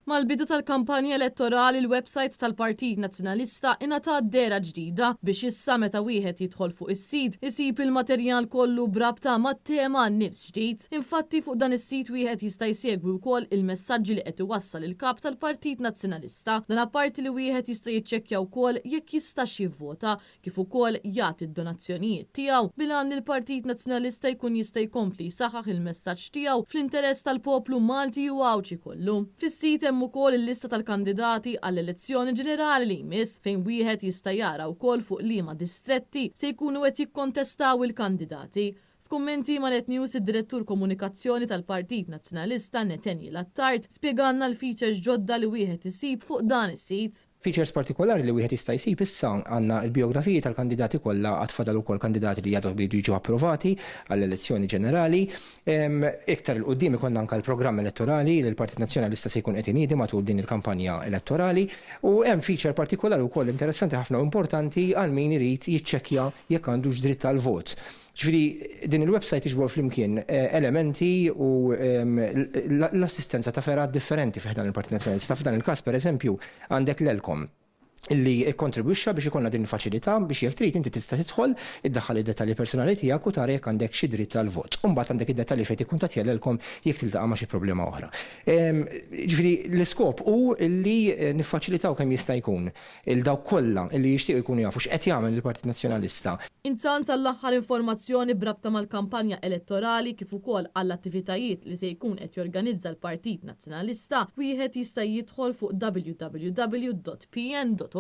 Mal-bidu tal-kampanja elettorali l-website tal-Partit Nazzjonalista ingħatat dera ġdida biex issa meta wieħed jidħol fuq is-sit isib il-materjal kollu brabta mat-tema nnifs ġdid. Infatti fuq dan is-sit wieħed jista' jsegwi wkoll il-messaġġi li qed iwassal il-kap tal-Partit Nazzjonalista. Dan apparti li wieħed jista' jiċċekkja wkoll jekk jistax jivvota kif ukoll jagħti d-donazzjonijiet tiegħu bilan li l-Partit Nazzjonalista jkun jista' jkompli jsaħħaħ il-messaġġ tiegħu fl-interess tal-poplu Malti u Awċi kollu. Fis-sit hemm ukoll il-lista tal-kandidati għall-elezzjoni ġenerali li jmiss fejn wieħed jista' jara wkoll fuq liema distretti se jkunu qed jikkontestaw il-kandidati. F'kummenti mal-Net News id-Direttur Komunikazzjoni tal-Partit Nazzjonalista Netanji Lattard spjeganna l-features ġodda li wieħed isib fuq dan is-sit. Features partikolari li wieħed jista' jsib issa għandna l-biografiji tal-kandidati kollha għatfadal ukoll kandidati li jgħadu bidu jiġu approvati għall-elezzjoni ġenerali. Iktar il-qudiem ikollna anke l-programm elettorali li l-Partit Nazzjonalista se jkun qed inidi matul din il-kampanja elettorali u hemm feature partikolari wkoll interessanti ħafna u importanti għal min irid jiċċekkja jekk għandux dritt tal-vot. Ġifieri din il-website iġbor flimkien elementi u l-assistenza ta' ferat differenti fih dan il-Partit Nazzjonalista. F'dan il-każ pereżempju għandek l-Elkom illi kontribwixxa biex ikollna din il-faċilità biex jekk trid inti tista' tidħol iddaħħal id-dettalji personali tiegħek u tara jekk għandek xi dritt tal-vot. U mbagħad għandek id-dettalji fejn tikkuntattja l-Elkom jekk tiltaqa' ma' xi problema oħra. Ġifieri l-iskop hu illi niffaċilitaw kemm jista' jkun il dawk kollha illi jixtiequ jkunu jafu x'qed jagħmel il-Partit Nazzjonalista. Intant tal-aħħar informazzjoni brabta mal-kampanja elettorali kif ukoll għall-attivitajiet li se jkun qed jorganizza l-Partit Nazzjonalista, wieħed jista' jidħol fuq www.pn.org.